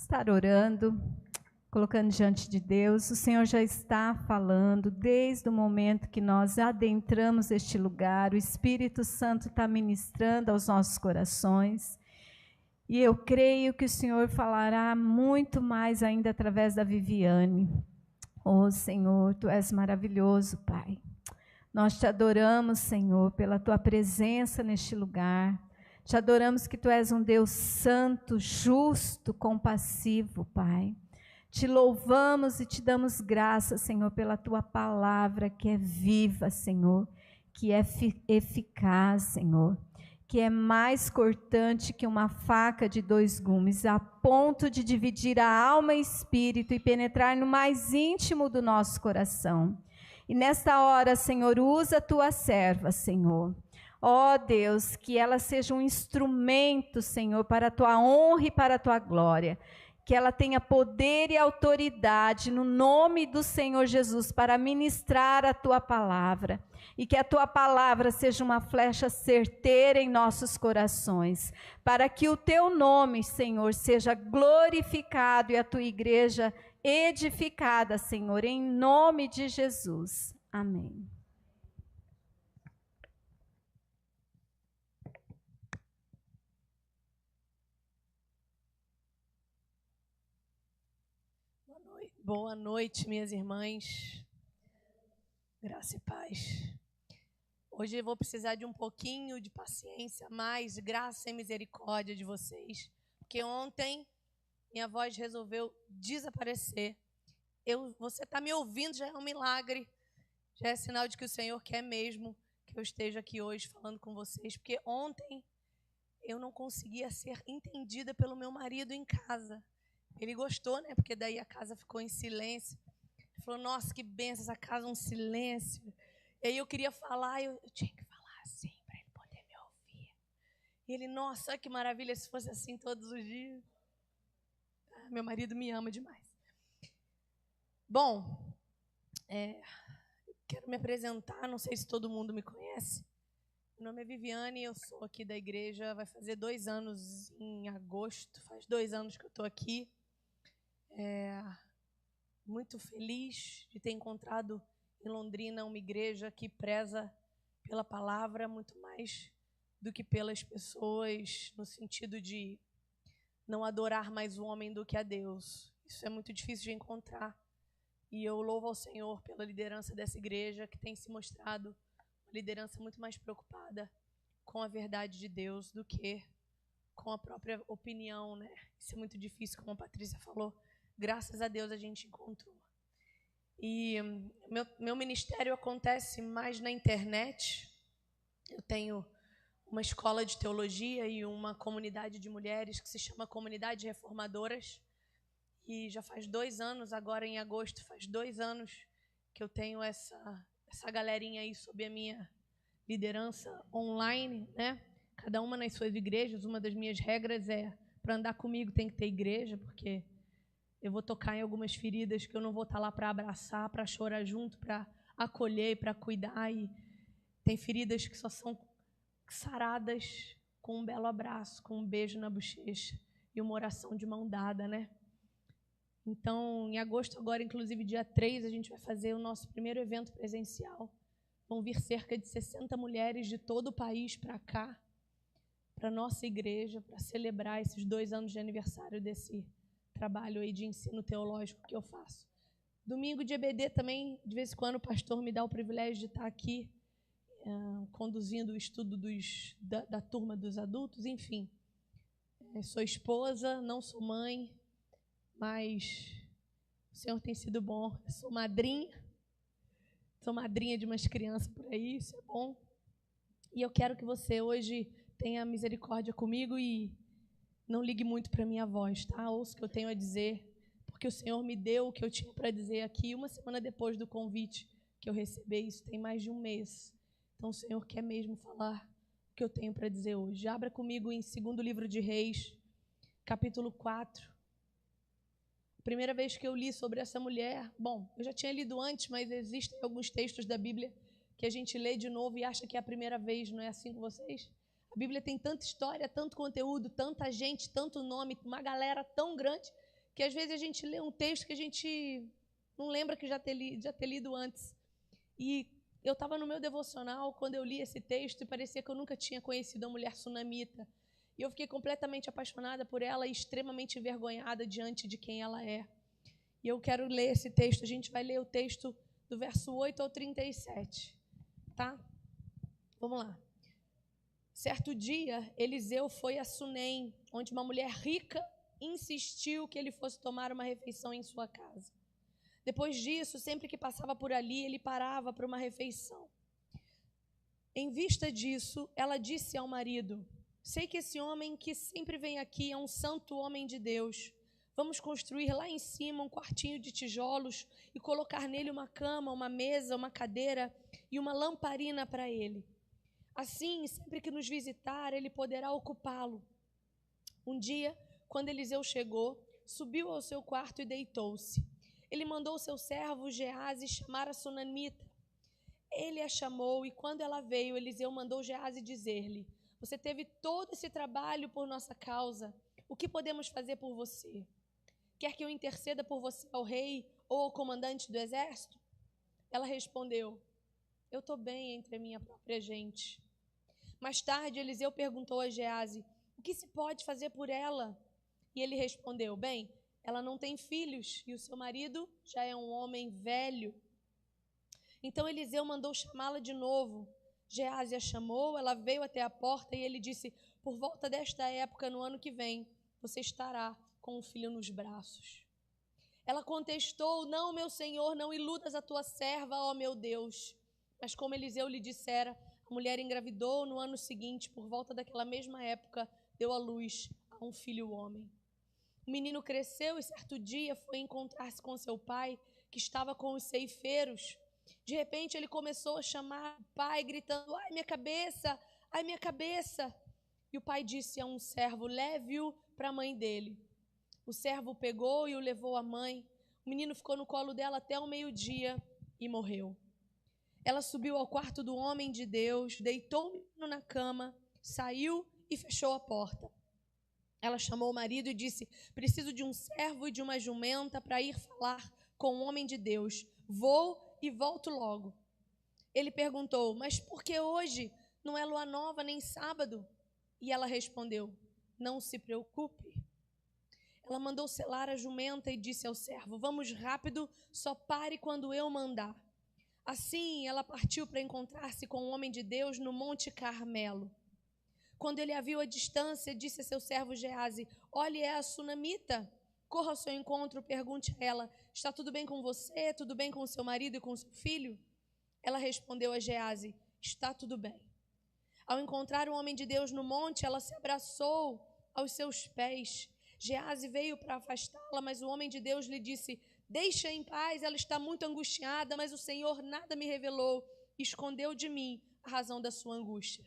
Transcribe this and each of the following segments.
estar orando, colocando diante de Deus. O Senhor já está falando desde o momento que nós adentramos este lugar. O Espírito Santo está ministrando aos nossos corações. E eu creio que o Senhor falará muito mais ainda através da Viviane. Oh, Senhor, Tu és maravilhoso, Pai. Nós Te adoramos, Senhor, pela Tua presença neste lugar. Te adoramos que Tu és um Deus santo, justo, compassivo, Pai. Te louvamos e Te damos graças, Senhor, pela Tua palavra que é viva, Senhor, que é eficaz, Senhor, que é mais cortante que uma faca de 2 gumes, a ponto de dividir a alma e espírito e penetrar no mais íntimo do nosso coração. E nesta hora, Senhor, usa a Tua serva, Senhor. Ó Deus, que ela seja um instrumento, Senhor, para a Tua honra e para a Tua glória. Que ela tenha poder e autoridade no nome do Senhor Jesus para ministrar a Tua palavra. E que a Tua palavra seja uma flecha certeira em nossos corações. Para que o Teu nome, Senhor, seja glorificado e a Tua igreja edificada, Senhor, em nome de Jesus. Amém. Boa noite, minhas irmãs. Graça e paz. Hoje eu vou precisar de um pouquinho de paciência, mais graça e misericórdia de vocês, porque ontem minha voz resolveu desaparecer. Você está me ouvindo, já é um milagre, já é sinal de que o Senhor quer mesmo que eu esteja aqui hoje falando com vocês, porque ontem eu não conseguia ser entendida pelo meu marido em casa. Ele gostou, né? Porque daí a casa ficou em silêncio. Ele falou, nossa, que benção, essa casa é um silêncio. E aí eu queria falar, eu tinha que falar assim, para ele poder me ouvir. E ele, nossa, que maravilha se fosse assim todos os dias. Ah, meu marido me ama demais. Bom, quero me apresentar, não sei se todo mundo me conhece. Meu nome é Viviane, eu sou aqui da igreja, vai fazer 2 anos em agosto, faz 2 anos que eu estou aqui. Muito feliz de ter encontrado em Londrina uma igreja que preza pela palavra muito mais do que pelas pessoas, no sentido de não adorar mais o homem do que a Deus. Isso é muito difícil de encontrar. E eu louvo ao Senhor pela liderança dessa igreja, que tem se mostrado uma liderança muito mais preocupada com a verdade de Deus do que com a própria opinião, né? Isso é muito difícil, como a Patrícia falou. Graças a Deus a gente encontrou. E meu ministério acontece mais na internet. Eu tenho uma escola de teologia e uma comunidade de mulheres que se chama Comunidade Reformadoras. E já faz 2 anos, agora em agosto, faz 2 anos que eu tenho essa galerinha aí sob a minha liderança online, né? Cada uma nas suas igrejas. Uma das minhas regras é, para andar comigo tem que ter igreja, porque eu vou tocar em algumas feridas que eu não vou estar lá para abraçar, para chorar junto, para acolher, para cuidar. E tem feridas que só são saradas com um belo abraço, com um beijo na bochecha e uma oração de mão dada, né? Então, em agosto agora, inclusive dia 3, a gente vai fazer o nosso primeiro evento presencial. Vão vir cerca de 60 mulheres de todo o país para cá, para a nossa igreja, para celebrar esses 2 anos de aniversário desse trabalho aí de ensino teológico que eu faço. Domingo de EBD também, de vez em quando, o pastor me dá o privilégio de estar aqui conduzindo o estudo da turma dos adultos, enfim. Sou esposa, não sou mãe, mas o Senhor tem sido bom. Eu sou madrinha de umas crianças por aí, isso é bom. E eu quero que você hoje tenha misericórdia comigo e não ligue muito para a minha voz, tá? Ouça o que eu tenho a dizer, porque o Senhor me deu o que eu tinha para dizer aqui 1 semana depois do convite que eu recebi. Isso tem mais de 1 mês. Então o Senhor quer mesmo falar o que eu tenho para dizer hoje. Abra comigo em 2º livro de Reis, capítulo 4. Primeira vez que eu li sobre essa mulher, bom, eu já tinha lido antes, mas existem alguns textos da Bíblia que a gente lê de novo e acha que é a primeira vez, não é assim com vocês? A Bíblia tem tanta história, tanto conteúdo, tanta gente, tanto nome, uma galera tão grande, que às vezes a gente lê um texto que a gente não lembra que já ter lido antes. E eu estava no meu devocional quando eu li esse texto e parecia que eu nunca tinha conhecido a mulher sunamita. E eu fiquei completamente apaixonada por ela e extremamente envergonhada diante de quem ela é. E eu quero ler esse texto. A gente vai ler o texto do verso 8 ao 37. Tá? Vamos lá. Certo dia, Eliseu foi a Sunem, onde uma mulher rica insistiu que ele fosse tomar uma refeição em sua casa. Depois disso, sempre que passava por ali, ele parava para uma refeição. Em vista disso, ela disse ao marido: sei que esse homem que sempre vem aqui é um santo homem de Deus. Vamos construir lá em cima um quartinho de tijolos e colocar nele uma cama, uma mesa, uma cadeira e uma lamparina para ele. Assim, sempre que nos visitar, ele poderá ocupá-lo. Um dia, quando Eliseu chegou, subiu ao seu quarto e deitou-se. Ele mandou seu servo Geazi chamar a sunamita. Ele a chamou e quando ela veio, Eliseu mandou Geazi dizer-lhe: você teve todo esse trabalho por nossa causa. O que podemos fazer por você? Quer que eu interceda por você ao rei ou ao comandante do exército? Ela respondeu: eu estou bem entre a minha própria gente. Mais tarde, Eliseu perguntou a Geazi: o que se pode fazer por ela? E ele respondeu: bem, ela não tem filhos e o seu marido já é um homem velho. Então Eliseu mandou chamá-la de novo. Geazi a chamou, ela veio até a porta e ele disse: por volta desta época, no ano que vem, você estará com um filho nos braços. Ela contestou: não, meu senhor, não iludas a tua serva, ó meu Deus. Mas como Eliseu lhe dissera, a mulher engravidou no ano seguinte, por volta daquela mesma época, deu à luz a um filho homem. O menino cresceu e certo dia foi encontrar-se com seu pai, que estava com os ceifeiros. De repente ele começou a chamar o pai, gritando: ai minha cabeça, ai minha cabeça. E o pai disse a um servo: leve-o para a mãe dele. O servo o pegou e o levou à mãe. O menino ficou no colo dela até o meio-dia e morreu. Ela subiu ao quarto do homem de Deus, deitou o menino na cama, saiu e fechou a porta. Ela chamou o marido e disse: preciso de um servo e de uma jumenta para ir falar com o homem de Deus. Vou e volto logo. Ele perguntou: mas por que hoje? Não é lua nova nem sábado? E ela respondeu: não se preocupe. Ela mandou selar a jumenta e disse ao servo: vamos rápido, só pare quando eu mandar. Assim, ela partiu para encontrar-se com o homem de Deus no Monte Carmelo. Quando ele a viu à distância, disse a seu servo Geazi: olhe, é a sunamita. Corra ao seu encontro, pergunte a ela: está tudo bem com você? Tudo bem com seu marido e com seu filho? Ela respondeu a Geazi: está tudo bem. Ao encontrar o homem de Deus no monte, ela se abraçou aos seus pés. Geazi veio para afastá-la, mas o homem de Deus lhe disse: deixa em paz, ela está muito angustiada, mas o Senhor nada me revelou, escondeu de mim a razão da sua angústia.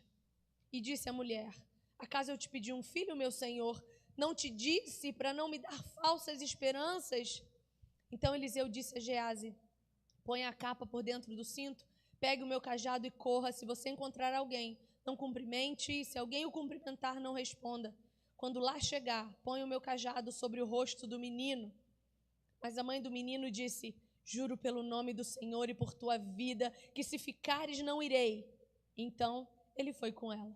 E disse a mulher: acaso eu te pedi um filho, meu senhor? Não te disse para não me dar falsas esperanças? Então Eliseu disse a Geazi: põe a capa por dentro do cinto, pegue o meu cajado e corra. Se você encontrar alguém, não cumprimente, e se alguém o cumprimentar, não responda. Quando lá chegar, põe o meu cajado sobre o rosto do menino. Mas a mãe do menino disse: juro pelo nome do Senhor e por tua vida, que se ficares não irei. Então ele foi com ela.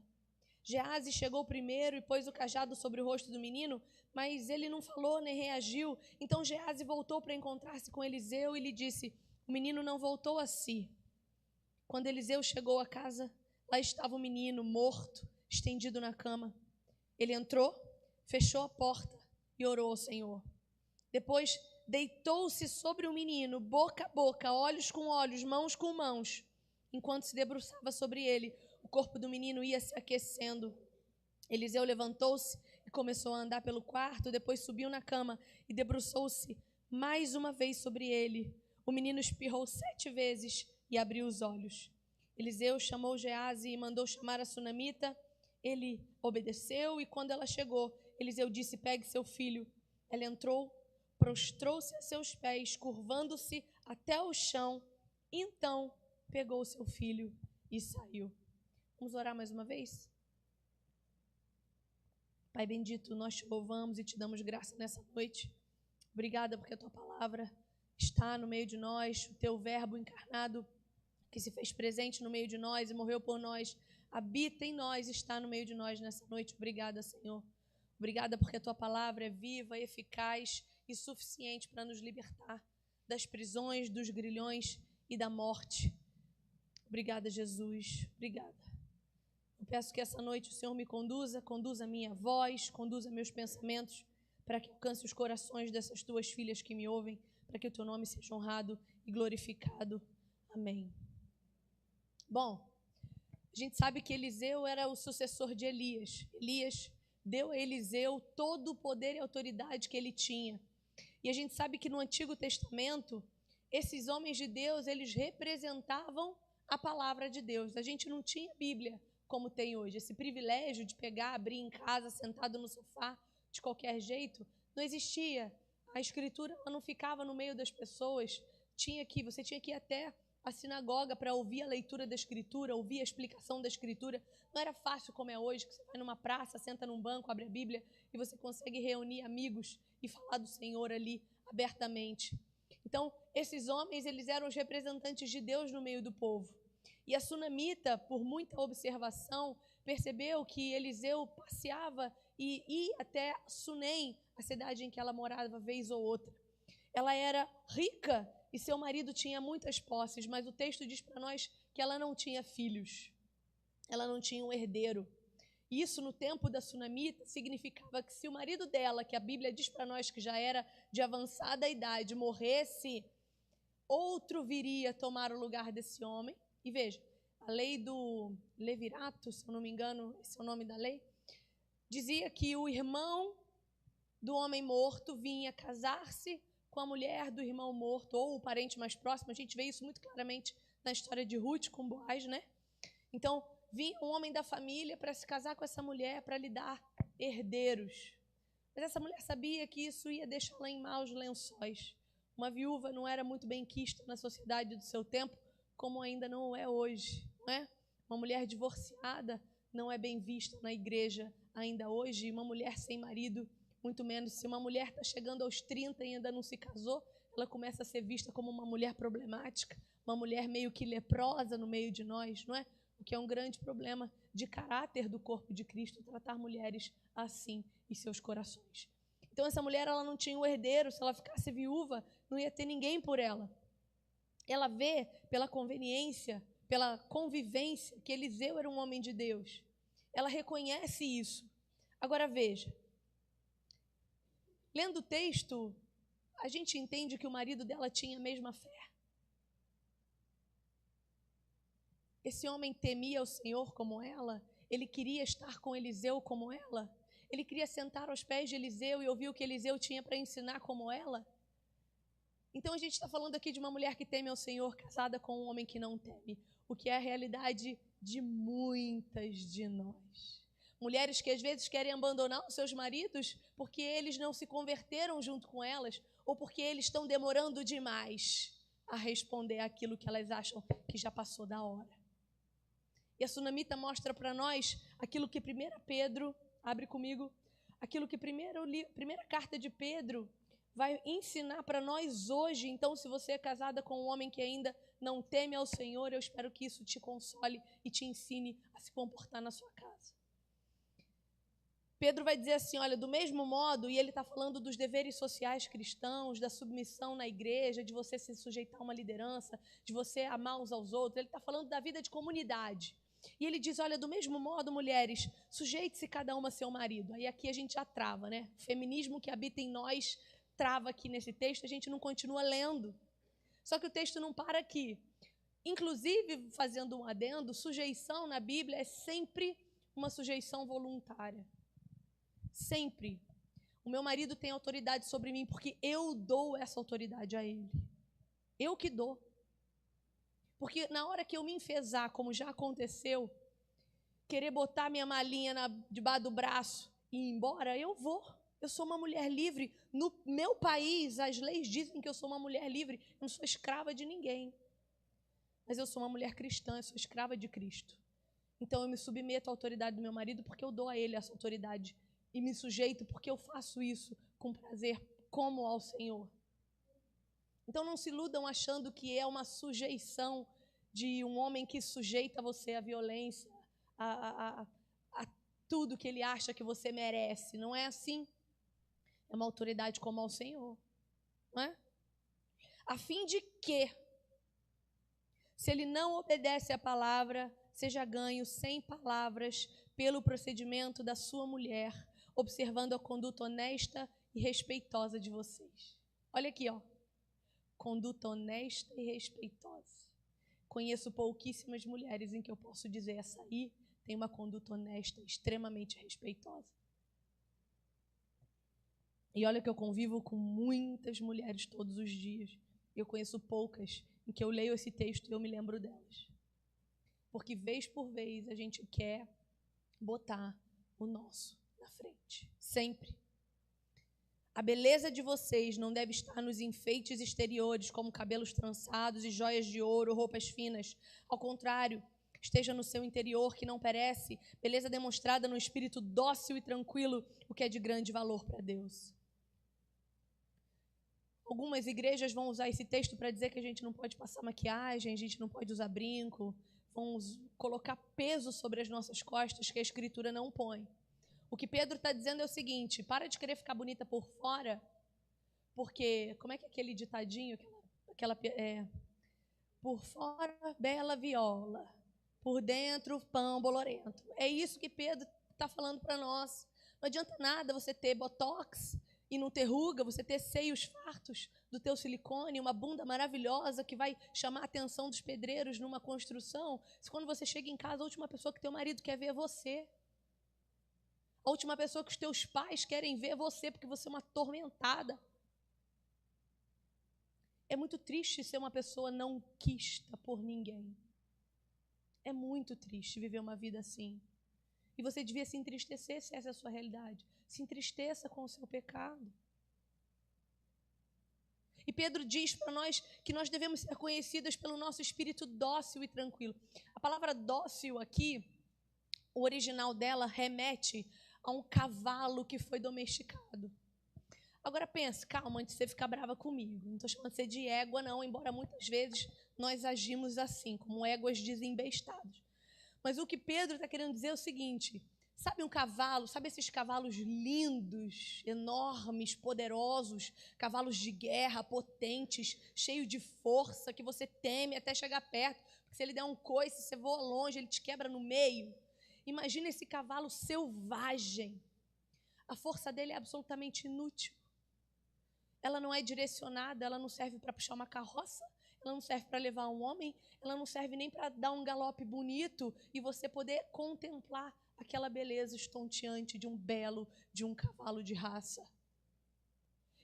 Geazi chegou primeiro e pôs o cajado sobre o rosto do menino, mas ele não falou nem reagiu. Então Geazi voltou para encontrar-se com Eliseu e lhe disse: o menino não voltou a si. Quando Eliseu chegou à casa, lá estava o menino morto, estendido na cama. Ele entrou, fechou a porta e orou ao Senhor. Depois deitou-se sobre o menino, boca a boca, olhos com olhos, mãos com mãos. Enquanto se debruçava sobre ele, o corpo do menino ia se aquecendo. Eliseu levantou-se e começou a andar pelo quarto, depois subiu na cama e debruçou-se mais uma vez sobre ele. O menino espirrou 7 vezes e abriu os olhos. Eliseu chamou Geazi e mandou chamar a sunamita. Ele obedeceu e quando ela chegou, Eliseu disse: pegue seu filho. Ela entrou, prostrou-se a seus pés, curvando-se até o chão. Então pegou seu filho e saiu. Vamos orar mais uma vez? Pai bendito, nós te louvamos e te damos graça nessa noite. Obrigada porque a tua palavra está no meio de nós, o teu verbo encarnado que se fez presente no meio de nós e morreu por nós, habita em nós, está no meio de nós nessa noite. Obrigada, Senhor. Obrigada porque a tua palavra é viva, eficaz e suficiente para nos libertar das prisões, dos grilhões e da morte. Obrigada, Jesus. Obrigada. Eu peço que essa noite o Senhor me conduza a minha voz, conduza meus pensamentos, para que alcance os corações dessas tuas filhas que me ouvem, para que o teu nome seja honrado e glorificado. Amém. Bom, a gente sabe que Eliseu era o sucessor de Elias. Elias deu a Eliseu todo o poder e autoridade que ele tinha. E a gente sabe que no Antigo Testamento, esses homens de Deus, eles representavam a palavra de Deus. A gente não tinha Bíblia como tem hoje. Esse privilégio de pegar, abrir em casa, sentado no sofá, de qualquer jeito, não existia. A Escritura ela não ficava no meio das pessoas. Você tinha que ir até a sinagoga para ouvir a leitura da Escritura, ouvir a explicação da Escritura. Não era fácil como é hoje, que você vai numa praça, senta num banco, abre a Bíblia e você consegue reunir amigos e falar do Senhor ali abertamente. Então, esses homens, eles eram os representantes de Deus no meio do povo. E a sunamita, por muita observação, percebeu que Eliseu passeava e ia até Sunem, a cidade em que ela morava vez ou outra. Ela era rica e seu marido tinha muitas posses, mas o texto diz para nós que ela não tinha filhos, ela não tinha um herdeiro. Isso, no tempo da sunamita, significava que se o marido dela, que a Bíblia diz para nós que já era de avançada idade, morresse, outro viria tomar o lugar desse homem. E veja, a lei do levirato, se eu não me engano, esse é o nome da lei, dizia que o irmão do homem morto vinha casar-se com a mulher do irmão morto, ou o parente mais próximo. A gente vê isso muito claramente na história de Ruth com Boaz, né? Então, vinha um homem da família para se casar com essa mulher, para lhe dar herdeiros. Mas essa mulher sabia que isso ia deixá-la em maus lençóis. Uma viúva não era muito bem quista na sociedade do seu tempo, como ainda não é hoje, não é? Uma mulher divorciada não é bem vista na igreja ainda hoje, uma mulher sem marido, muito menos. Se uma mulher está chegando aos 30 e ainda não se casou, ela começa a ser vista como uma mulher problemática, uma mulher meio que leprosa no meio de nós, não é? O que é um grande problema de caráter do corpo de Cristo, tratar mulheres assim em seus corações. Então essa mulher ela não tinha um herdeiro, se ela ficasse viúva, não ia ter ninguém por ela. Ela vê pela conveniência, pela convivência, que Eliseu era um homem de Deus. Ela reconhece isso. Agora veja, lendo o texto, a gente entende que o marido dela tinha a mesma fé. Esse homem temia o Senhor como ela, ele queria estar com Eliseu como ela, ele queria sentar aos pés de Eliseu e ouvir o que Eliseu tinha para ensinar como ela. Então a gente está falando aqui de uma mulher que teme ao Senhor, casada com um homem que não teme, o que é a realidade de muitas de nós. Mulheres que às vezes querem abandonar os seus maridos porque eles não se converteram junto com elas ou porque eles estão demorando demais a responder aquilo que elas acham que já passou da hora. E a sunamita mostra para nós aquilo que 1 Pedro, abre comigo, aquilo que primeira carta de Pedro vai ensinar para nós hoje. Então, se você é casada com um homem que ainda não teme ao Senhor, eu espero que isso te console e te ensine a se comportar na sua casa. Pedro vai dizer assim, olha, do mesmo modo, e ele está falando dos deveres sociais cristãos, da submissão na igreja, de você se sujeitar a uma liderança, de você amar uns aos outros, ele está falando da vida de comunidade. E ele diz, olha, do mesmo modo, mulheres, sujeite-se cada uma a seu marido. Aí aqui a gente já trava, né? O feminismo que habita em nós trava aqui nesse texto, a gente não continua lendo. Só que o texto não para aqui. Inclusive, fazendo um adendo, sujeição na Bíblia é sempre uma sujeição voluntária. Sempre. O meu marido tem autoridade sobre mim porque eu dou essa autoridade a ele. Eu que dou. Porque na hora que eu me enfesar, como já aconteceu, querer botar minha malinha debaixo do braço e ir embora, eu vou. Eu sou uma mulher livre. No meu país, as leis dizem que eu sou uma mulher livre. Eu não sou escrava de ninguém. Mas eu sou uma mulher cristã, eu sou escrava de Cristo. Então eu me submeto à autoridade do meu marido porque eu dou a ele essa autoridade. E me sujeito porque eu faço isso com prazer, como ao Senhor. Então não se iludam achando que é uma sujeição de um homem que sujeita você à violência, a tudo que ele acha que você merece. Não é assim. É uma autoridade como ao Senhor. Não é? A fim de que, se ele não obedece à palavra, seja ganho sem palavras pelo procedimento da sua mulher, observando a conduta honesta e respeitosa de vocês. Olha aqui, ó. Conduta honesta e respeitosa. Conheço pouquíssimas mulheres em que eu posso dizer essa aí tem uma conduta honesta, extremamente respeitosa. E olha que eu convivo com muitas mulheres todos os dias. Eu conheço poucas em que eu leio esse texto e eu me lembro delas. Porque vez por vez a gente quer botar o nosso na frente. Sempre. A beleza de vocês não deve estar nos enfeites exteriores, como cabelos trançados e joias de ouro, roupas finas. Ao contrário, esteja no seu interior, que não perece, beleza demonstrada no espírito dócil e tranquilo, o que é de grande valor para Deus. Algumas igrejas vão usar esse texto para dizer que a gente não pode passar maquiagem, a gente não pode usar brinco, vão colocar peso sobre as nossas costas que a Escritura não põe. O que Pedro está dizendo é o seguinte: para de querer ficar bonita por fora, porque, como é que é aquele ditadinho, por fora, bela viola, por dentro, pão bolorento. É isso que Pedro está falando para nós. Não adianta nada você ter botox e não ter ruga, você ter seios fartos do teu silicone, uma bunda maravilhosa que vai chamar a atenção dos pedreiros numa construção, se quando você chega em casa, a última pessoa que teu marido quer ver é você. A última pessoa que os teus pais querem ver é você, porque você é uma atormentada. É muito triste ser uma pessoa não quista por ninguém. É muito triste viver uma vida assim. E você devia se entristecer se essa é a sua realidade. Se entristeça com o seu pecado. E Pedro diz para nós que nós devemos ser conhecidas pelo nosso espírito dócil e tranquilo. A palavra dócil aqui, o original dela remete a um cavalo que foi domesticado. Agora pense, calma, antes de você ficar brava comigo. Não estou chamando você de égua, não, embora muitas vezes nós agimos assim, como éguas desembestadas. Mas o que Pedro está querendo dizer é o seguinte: sabe um cavalo, sabe esses cavalos lindos, enormes, poderosos, cavalos de guerra, potentes, cheios de força, que você teme até chegar perto, porque se ele der um coice, você voa longe, ele te quebra no meio. Imagina esse cavalo selvagem. A força dele é absolutamente inútil. Ela não é direcionada, ela não serve para puxar uma carroça, ela não serve para levar um homem, ela não serve nem para dar um galope bonito e você poder contemplar aquela beleza estonteante de um cavalo de raça.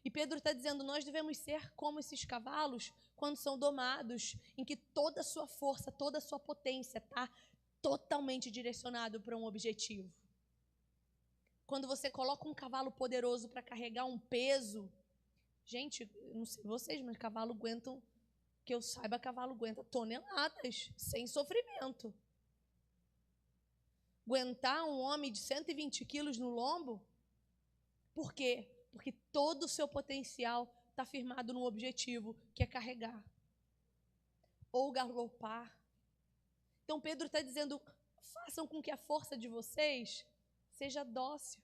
E Pedro está dizendo, nós devemos ser como esses cavalos quando são domados, em que toda a sua força, toda a sua potência está totalmente direcionado para um objetivo. Quando você coloca um cavalo poderoso para carregar um peso, gente, não sei vocês, mas cavalo aguentam, que eu saiba, cavalo aguenta toneladas, sem sofrimento. Aguentar um homem de 120 quilos no lombo, por quê? Porque todo o seu potencial está firmado num objetivo, que é carregar. Ou galopar. Então Pedro está dizendo, façam com que a força de vocês seja dócil,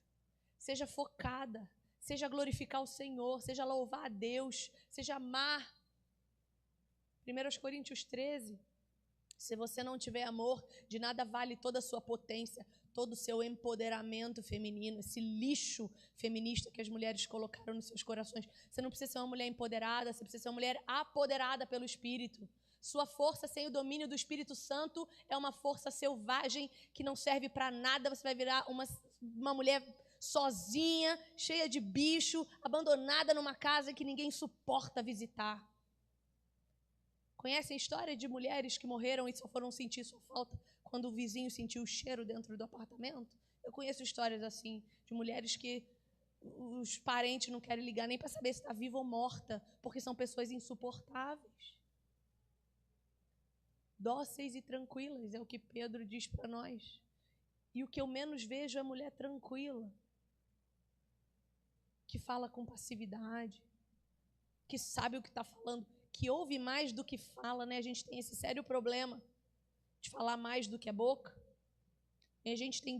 seja focada, seja glorificar o Senhor, seja louvar a Deus, seja amar. 1 Coríntios 13, se você não tiver amor, de nada vale toda a sua potência, todo o seu empoderamento feminino, esse lixo feminista que as mulheres colocaram nos seus corações. Você não precisa ser uma mulher empoderada, você precisa ser uma mulher apoderada pelo Espírito. Sua força sem o domínio do Espírito Santo é uma força selvagem que não serve para nada. Você vai virar uma mulher sozinha, cheia de bicho, abandonada numa casa que ninguém suporta visitar. Conhecem a história de mulheres que morreram e só foram sentir sua falta quando o vizinho sentiu o cheiro dentro do apartamento? Eu conheço histórias assim, de mulheres que os parentes não querem ligar nem para saber se está viva ou morta, porque são pessoas insuportáveis. Dóceis e tranquilas, é o que Pedro diz para nós. E o que eu menos vejo é mulher tranquila. que fala com passividade, que sabe o que está falando, que ouve mais do que fala, né? A gente tem esse sério problema de falar mais do que a boca. E a gente tem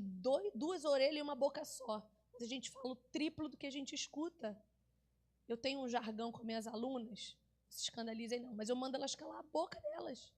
duas orelhas e uma boca só. Mas a gente fala o triplo do que a gente escuta. Eu tenho um jargão com minhas alunas, não se escandalizem não, mas eu mando elas calar a boca delas.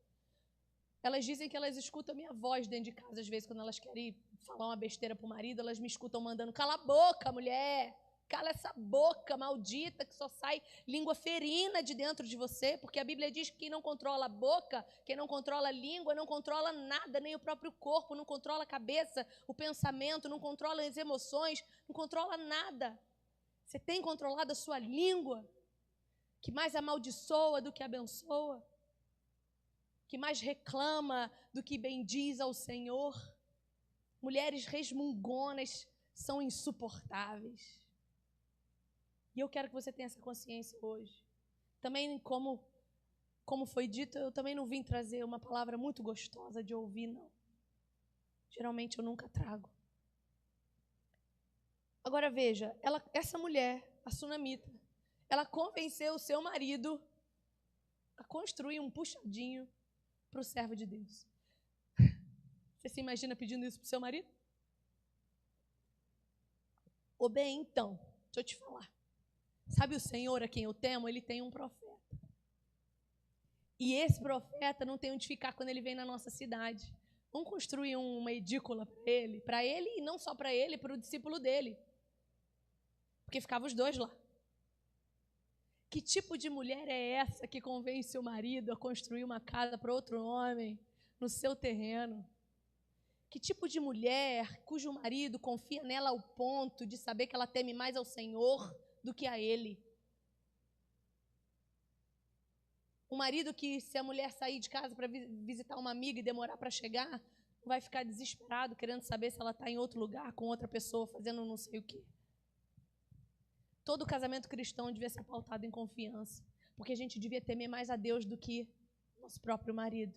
Elas dizem que elas escutam a minha voz dentro de casa, às vezes, quando elas querem falar uma besteira pro marido, elas me escutam mandando, cala a boca, mulher! Cala essa boca maldita que só sai língua ferina de dentro de você, porque a Bíblia diz que quem não controla a boca, quem não controla a língua, não controla nada, nem o próprio corpo, não controla a cabeça, o pensamento, não controla as emoções, não controla nada. Você tem controlado a sua língua, que mais amaldiçoa do que abençoa, que mais reclama do que bendiz ao Senhor. Mulheres resmungonas são insuportáveis. E eu quero que você tenha essa consciência hoje. Também, como foi dito, eu também não vim trazer uma palavra muito gostosa de ouvir, não. Geralmente eu nunca trago. Agora veja, essa mulher, a sunamita, ela convenceu o seu marido a construir um puxadinho para o servo de Deus. Você se imagina pedindo isso para o seu marido? Ô bem, então, deixa eu te falar. Sabe o Senhor a quem eu temo? Ele tem um profeta. E esse profeta não tem onde ficar quando ele vem na nossa cidade. Vamos construir uma edícula para ele e não só para ele, para o discípulo dele. Porque ficavam os dois lá. Que tipo de mulher é essa que convence o marido a construir uma casa para outro homem no seu terreno? Que tipo de mulher cujo marido confia nela ao ponto de saber que ela teme mais ao Senhor do que a ele? Um marido que, se a mulher sair de casa para visitar uma amiga e demorar para chegar, vai ficar desesperado, querendo saber se ela está em outro lugar, com outra pessoa, fazendo não sei o quê. Todo casamento cristão devia ser pautado em confiança, porque a gente devia temer mais a Deus do que nosso próprio marido.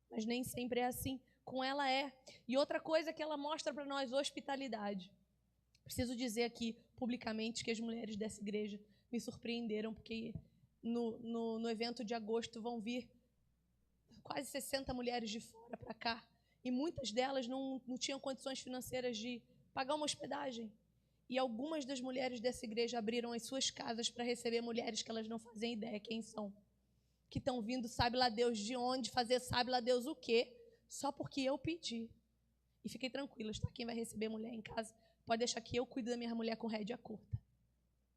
Mas nem sempre é assim. Com ela é. E outra coisa que ela mostra para nós, hospitalidade. Preciso dizer aqui, publicamente, que as mulheres dessa igreja me surpreenderam, porque no evento de agosto vão vir quase 60 mulheres de fora para cá. E muitas delas não tinham condições financeiras de pagar uma hospedagem. E algumas das mulheres dessa igreja abriram as suas casas para receber mulheres que elas não fazem ideia quem são. Que estão vindo, sabe lá Deus de onde, fazer sabe lá Deus o quê, só porque eu pedi. E fiquem tranquilos, tá? Quem vai receber mulher em casa, pode deixar que eu cuido da minha mulher com rédea curta.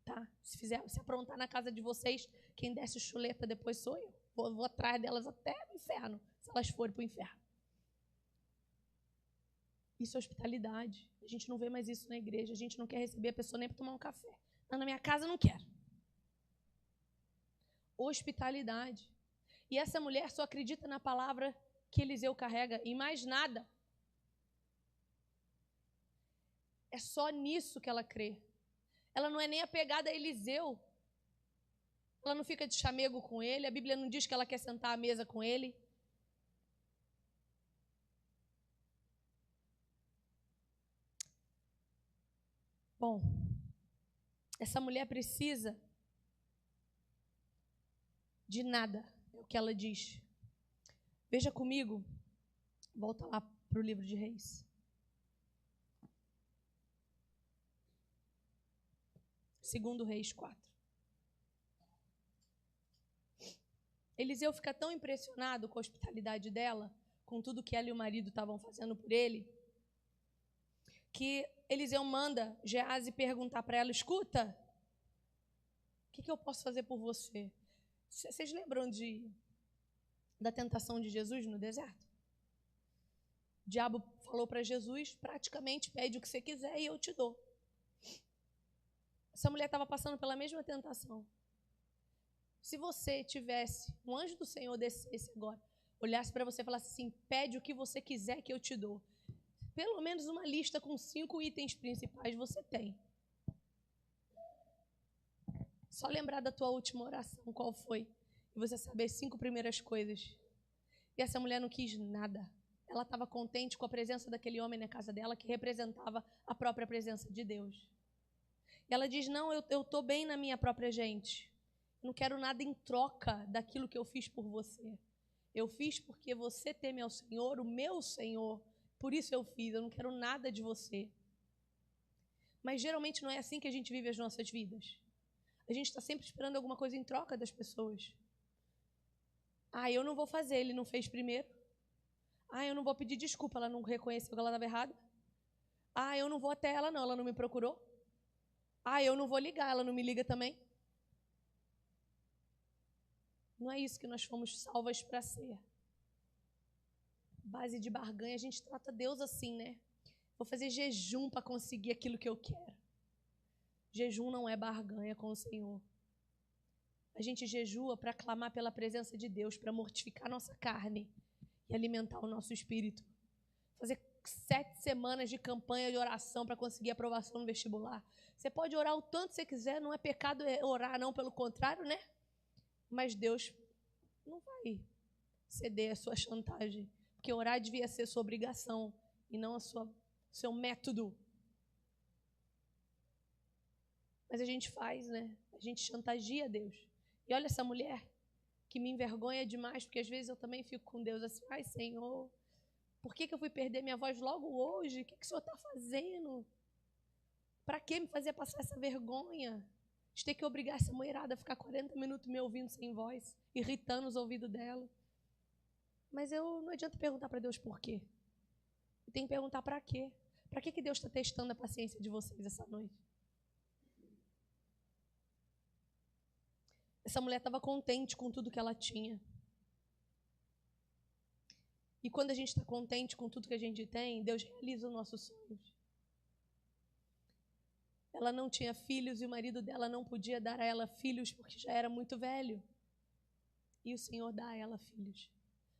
Tá? Se aprontar na casa de vocês, quem desce chuleta depois sou eu. Vou atrás delas até o inferno, se elas forem para o inferno. Isso é hospitalidade. A gente não vê mais isso na igreja. A gente não quer receber a pessoa nem para tomar um café. Não, na minha casa eu não quero. Hospitalidade. E essa mulher só acredita na palavra que Eliseu carrega, em mais nada. É só nisso que ela crê. Ela não é nem apegada a Eliseu. Ela não fica de chamego com ele. A Bíblia não diz que ela quer sentar à mesa com ele. Bom, essa mulher precisa de nada, é o que ela diz. Veja comigo, volta lá para o livro de Reis. Segundo Reis 4. Eliseu fica tão impressionado com a hospitalidade dela, com tudo que ela e o marido estavam fazendo por ele, que Eliseu manda Geazi perguntar para ela, escuta, o que eu posso fazer por você? Vocês lembram da tentação de Jesus no deserto? O diabo falou para Jesus, praticamente, pede o que você quiser e eu te dou. Essa mulher estava passando pela mesma tentação. Se você tivesse, um anjo do Senhor descesse agora, olhasse para você e falasse assim, pede o que você quiser que eu te dou. Pelo menos uma lista com 5 itens principais você tem. Só lembrar da tua última oração, qual foi, e você saber 5 primeiras coisas. E essa mulher não quis nada. Ela estava contente com a presença daquele homem na casa dela, que representava a própria presença de Deus. E ela diz, não, eu estou bem na minha própria gente. Não quero nada em troca daquilo que eu fiz por você. Eu fiz porque você teme ao Senhor, o meu Senhor. Por isso eu fiz, eu não quero nada de você. Mas geralmente não é assim que a gente vive as nossas vidas. A gente está sempre esperando alguma coisa em troca das pessoas. Ah, eu não vou fazer, ele não fez primeiro. Ah, eu não vou pedir desculpa, ela não reconheceu que ela estava errada. Ah, eu não vou até ela não, ela não me procurou. Ah, eu não vou ligar, ela não me liga também. Não é isso que nós fomos salvas para ser. Base de barganha, a gente trata Deus assim, né? Vou fazer jejum para conseguir aquilo que eu quero. Jejum não é barganha com o Senhor. A gente jejua para clamar pela presença de Deus, para mortificar nossa carne e alimentar o nosso espírito. Fazer 7 semanas de campanha de oração para conseguir aprovação no vestibular. Você pode orar o tanto que você quiser, não é pecado orar, não, pelo contrário, né? Mas Deus não vai ceder à sua chantagem, porque orar devia ser sua obrigação e não seu método. Mas a gente faz, né? A gente chantageia Deus. E olha essa mulher que me envergonha demais, porque às vezes eu também fico com Deus assim, ai Senhor, por que eu fui perder minha voz logo hoje? O que o Senhor está fazendo? Para que me fazer passar essa vergonha? De ter que obrigar essa mulherada a ficar 40 minutos me ouvindo sem voz, irritando os ouvidos dela. Mas não adianta perguntar para Deus por quê. Tem que perguntar para quê. Para que Deus está testando a paciência de vocês essa noite? Essa mulher estava contente com tudo que ela tinha. E quando a gente está contente com tudo que a gente tem, Deus realiza os nossos sonhos. Ela não tinha filhos e o marido dela não podia dar a ela filhos porque já era muito velho. E o Senhor dá a ela filhos.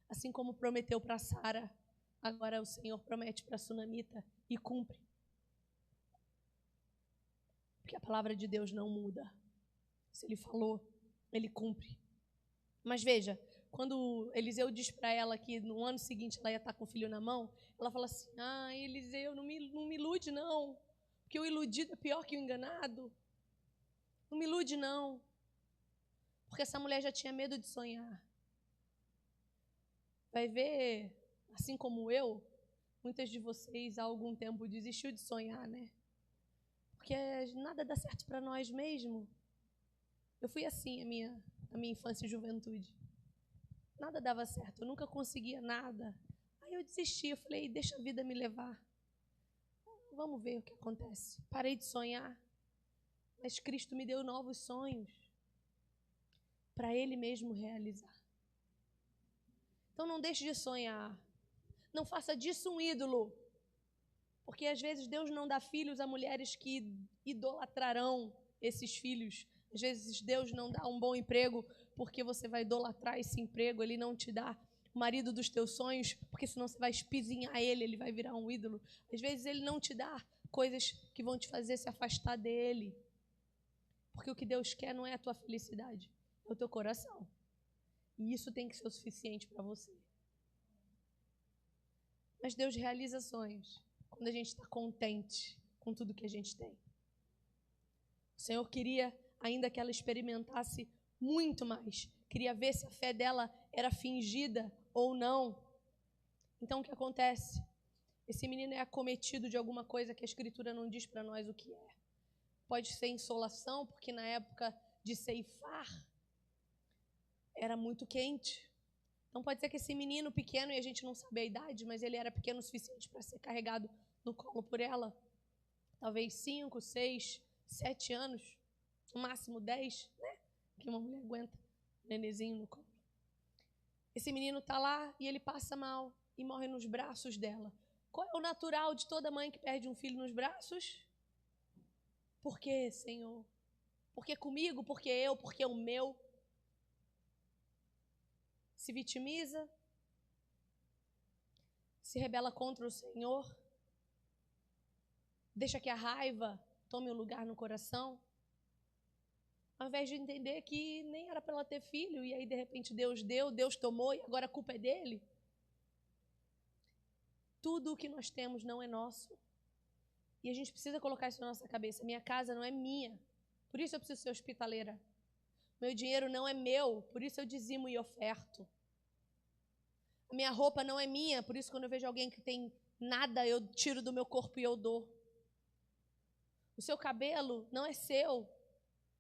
Assim como prometeu para Sara, agora o Senhor promete para a Sunamita e cumpre. Porque a palavra de Deus não muda. Se Ele falou, Ele cumpre. Mas veja, quando Eliseu diz para ela que no ano seguinte ela ia estar com o filho na mão, ela fala assim, Eliseu, não me ilude não, porque o iludido é pior que o enganado. Não me ilude não, porque essa mulher já tinha medo de sonhar. Vai ver, assim como eu, muitas de vocês há algum tempo desistiu de sonhar, né? Porque nada dá certo para nós mesmo. Eu fui assim a minha infância e juventude. Nada dava certo, eu nunca conseguia nada. Aí eu desisti, eu falei, deixa a vida me levar. Vamos ver o que acontece. Parei de sonhar, mas Cristo me deu novos sonhos para Ele mesmo realizar. Então não deixe de sonhar. Não faça disso um ídolo. Porque às vezes Deus não dá filhos a mulheres que idolatrarão esses filhos. Às vezes Deus não dá um bom emprego porque você vai idolatrar esse emprego. Ele não te dá o marido dos teus sonhos, porque senão você vai espizinhar ele vai virar um ídolo. Às vezes Ele não te dá coisas que vão te fazer se afastar dele. Porque o que Deus quer não é a tua felicidade, é o teu coração. E isso tem que ser o suficiente para você. Mas Deus realiza sonhos quando a gente está contente com tudo que a gente tem. O Senhor queria ainda que ela experimentasse muito mais. Queria ver se a fé dela era fingida ou não. Então o que acontece? Esse menino é acometido de alguma coisa que a Escritura não diz para nós o que é. Pode ser insolação, porque na época de ceifar era muito quente. Então pode ser que esse menino pequeno, e a gente não sabe a idade, mas ele era pequeno o suficiente para ser carregado no colo por ela. Talvez 5, 6, 7 anos, no máximo 10, né? Que uma mulher aguenta um nenenzinho no colo. Esse menino está lá e ele passa mal e morre nos braços dela. Qual é o natural de toda mãe que perde um filho nos braços? Por quê, Senhor? Por que comigo? Por que eu? Por que o meu? Se vitimiza, se rebela contra o Senhor, deixa que a raiva tome o lugar no coração, ao invés de entender que nem era para ela ter filho, e aí de repente Deus deu, Deus tomou, e agora a culpa é dele. Tudo o que nós temos não é nosso. E a gente precisa colocar isso na nossa cabeça. Minha casa não é minha, por isso eu preciso ser hospitaleira. Meu dinheiro não é meu, por isso eu dizimo e oferto. A minha roupa não é minha, por isso quando eu vejo alguém que tem nada, eu tiro do meu corpo e eu dou. O seu cabelo não é seu.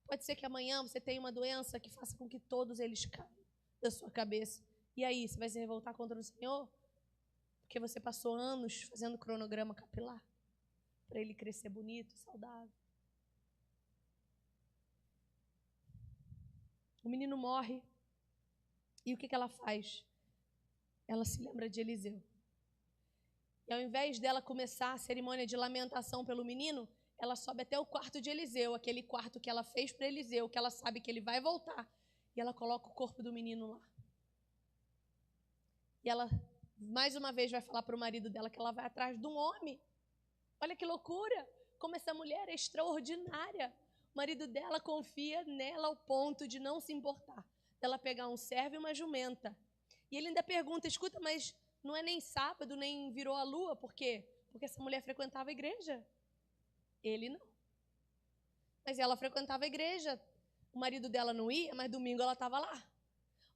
Pode ser que amanhã você tenha uma doença que faça com que todos eles caiam da sua cabeça. E aí, você vai se revoltar contra o Senhor? Porque você passou anos fazendo cronograma capilar para ele crescer bonito, saudável. O menino morre. E o que ela faz? Ela se lembra de Eliseu. E ao invés dela começar a cerimônia de lamentação pelo menino, ela sobe até o quarto de Eliseu, aquele quarto que ela fez para Eliseu, que ela sabe que ele vai voltar. E ela coloca o corpo do menino lá. E ela, mais uma vez, vai falar para o marido dela que ela vai atrás de um homem. Olha que loucura! Como essa mulher é extraordinária. O marido dela confia nela ao ponto de não se importar. Dela pegar um servo e uma jumenta. E ele ainda pergunta, escuta, mas não é nem sábado, nem virou a lua, por quê? Porque essa mulher frequentava a igreja. Ele não. Mas ela frequentava a igreja. O marido dela não ia, mas domingo ela estava lá.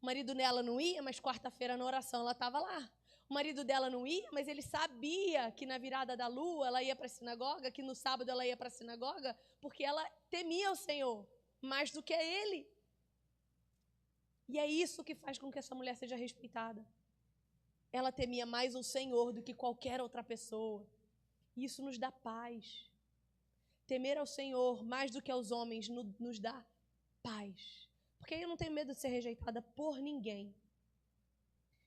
O marido dela não ia, mas quarta-feira na oração ela estava lá. O marido dela não ia, mas ele sabia que na virada da lua ela ia para a sinagoga, que no sábado ela ia para a sinagoga, porque ela temia o Senhor mais do que ele. E é isso que faz com que essa mulher seja respeitada. Ela temia mais o Senhor do que qualquer outra pessoa. E isso nos dá paz. Temer ao Senhor mais do que aos homens nos dá paz. Porque aí eu não tenho medo de ser rejeitada por ninguém.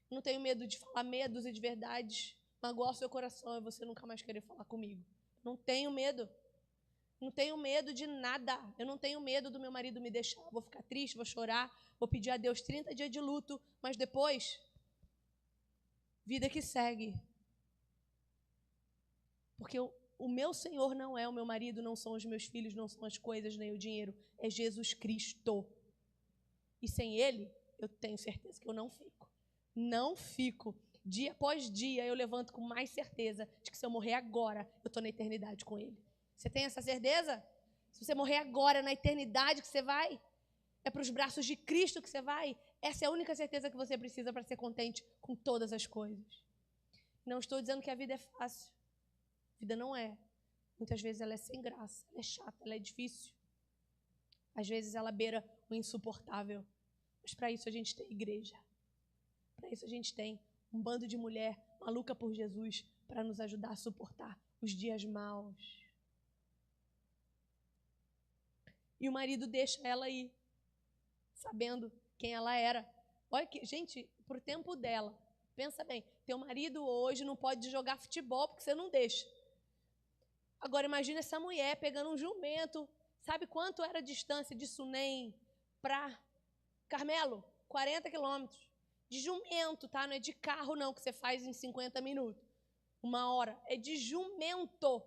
Não tenho medo de falar medos e de verdades, magoar o seu coração e você nunca mais querer falar comigo. Não tenho medo. Não tenho medo de nada. Eu não tenho medo do meu marido me deixar. Vou ficar triste, vou chorar, vou pedir a Deus 30 dias de luto, mas depois, vida que segue. Porque o meu Senhor não é o meu marido, não são os meus filhos, não são as coisas, nem o dinheiro. É Jesus Cristo. E sem Ele, eu tenho certeza que eu não fico. Não fico. Dia após dia, eu levanto com mais certeza de que se eu morrer agora, eu estou na eternidade com Ele. Você tem essa certeza? Se você morrer agora, na eternidade que você vai, é para os braços de Cristo que você vai. Essa é a única certeza que você precisa para ser contente com todas as coisas. Não estou dizendo que a vida é fácil. A vida não é. Muitas vezes ela é sem graça, ela é chata, ela é difícil. Às vezes ela beira o insuportável. Mas para isso a gente tem igreja. Para isso a gente tem um bando de mulher maluca por Jesus para nos ajudar a suportar os dias maus. E o marido deixa ela ir, sabendo quem ela era. Olha que, gente, pro tempo dela, pensa bem, teu marido hoje não pode jogar futebol porque você não deixa. Agora imagina essa mulher pegando um jumento. Sabe quanto era a distância de Sunem para Carmelo? 40 quilômetros. De jumento, tá? Não é de carro não, que você faz em 50 minutos. 1 hora. É de jumento.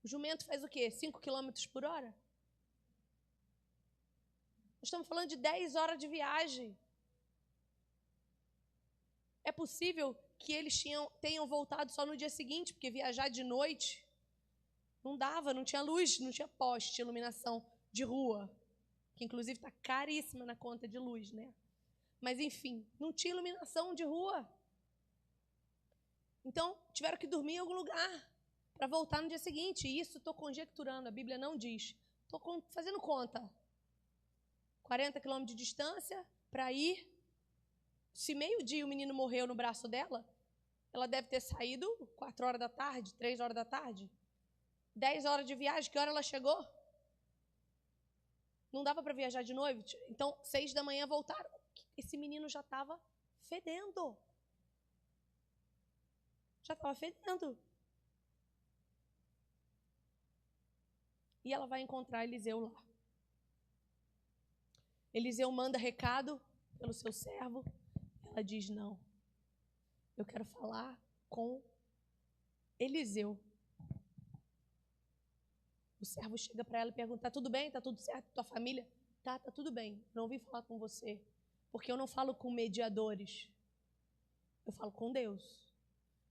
O jumento faz o quê? 5 quilômetros por hora? Nós estamos falando de 10 horas de viagem. É possível que eles tenham voltado só no dia seguinte, porque viajar de noite não dava, não tinha luz, não tinha poste, iluminação de rua, que inclusive está caríssima na conta de luz, né? Mas enfim, não tinha iluminação de rua. Então, tiveram que dormir em algum lugar para voltar no dia seguinte. E isso estou conjecturando, a Bíblia não diz. Estou fazendo conta. 40 quilômetros de distância para ir. Se meio-dia o menino morreu no braço dela, ela deve ter saído 4 horas da tarde, 3 horas da tarde. 10 horas de viagem, que hora ela chegou? Não dava para viajar de noite? Então, 6 da manhã voltaram. Esse menino já estava fedendo. Já estava fedendo. E ela vai encontrar Eliseu lá. Eliseu manda recado pelo seu servo. Ela diz, não, eu quero falar com Eliseu. O servo chega para ela e pergunta, tá tudo bem? Tá tudo certo? Tua família? Tá tudo bem. Não vim falar com você. Porque eu não falo com mediadores. Eu falo com Deus.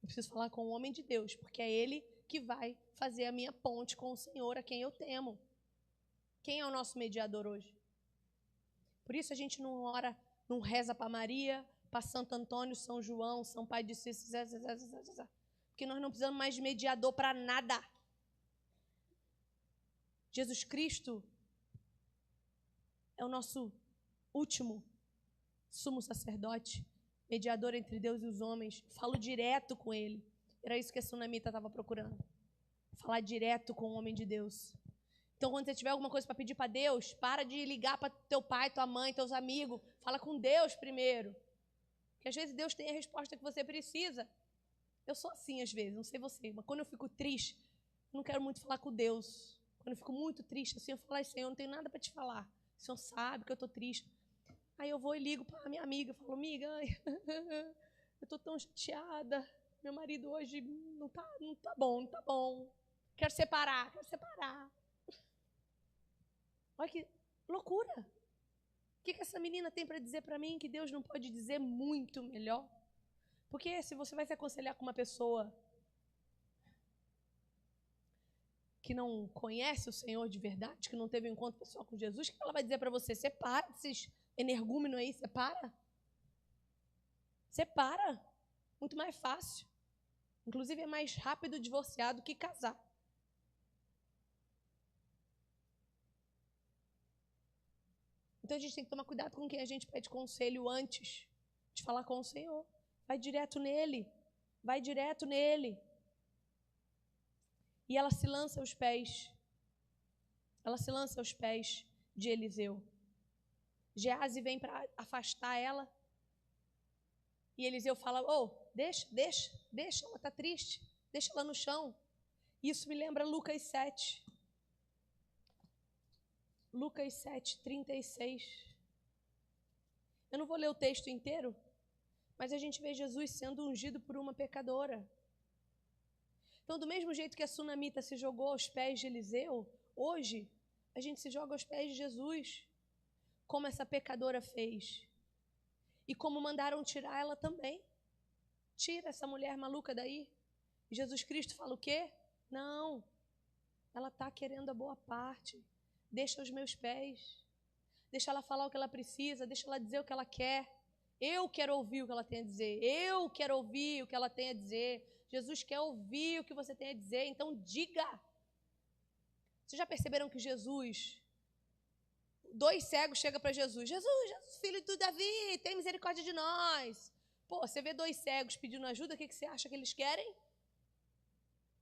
Eu preciso falar com o homem de Deus, porque é ele que vai fazer a minha ponte com o Senhor, a quem eu temo. Quem é o nosso mediador hoje? Por isso a gente não ora, não reza para Maria, para Santo Antônio, São João, São Pai de Cícero, porque nós não precisamos mais de mediador para nada. Jesus Cristo é o nosso último sumo sacerdote, mediador entre Deus e os homens. Falo direto com ele. Era isso que a sunamita estava procurando. Falar direto com o homem de Deus. Então, quando você tiver alguma coisa para pedir para Deus, para de ligar para teu pai, tua mãe, teus amigos. Fala com Deus primeiro. Porque às vezes Deus tem a resposta que você precisa. Eu sou assim às vezes, não sei você, mas quando eu fico triste, eu não quero muito falar com Deus. Quando eu fico muito triste, assim, eu falo, Senhor, eu não tenho nada para te falar. O Senhor sabe que eu estou triste. Aí eu vou e ligo para a minha amiga, falo, amiga, eu estou tão chateada. Meu marido hoje não tá bom. Quero separar. Olha que loucura. O que essa menina tem para dizer para mim que Deus não pode dizer muito melhor? Porque se você vai se aconselhar com uma pessoa que não conhece o Senhor de verdade, que não teve um encontro pessoal com Jesus, o que ela vai dizer para você? Separa desses energúmenos aí, separa. Muito mais fácil. Inclusive é mais rápido divorciar do que casar. Então a gente tem que tomar cuidado com quem a gente pede conselho antes de falar com o Senhor. Vai direto nele. E ela se lança aos pés. De Eliseu. Geazi vem para afastar ela. E Eliseu fala, deixa, ela está triste. Deixa ela no chão. Isso me lembra Lucas 7. Lucas 7, 36. Eu não vou ler o texto inteiro, mas a gente vê Jesus sendo ungido por uma pecadora. Então, do mesmo jeito que a sunamita se jogou aos pés de Eliseu, hoje a gente se joga aos pés de Jesus, como essa pecadora fez. E como mandaram tirar ela também. Tira essa mulher maluca daí. E Jesus Cristo fala o quê? Não, ela está querendo a boa parte. Deixa aos meus pés. Deixa ela falar o que ela precisa. Deixa ela dizer o que ela quer. Eu quero ouvir o que ela tem a dizer. Jesus quer ouvir o que você tem a dizer. Então diga. Vocês já perceberam que Jesus... 2 cegos chegam para Jesus. Jesus, filho de Davi, tem misericórdia de nós. Você vê 2 cegos pedindo ajuda, o que você acha que eles querem?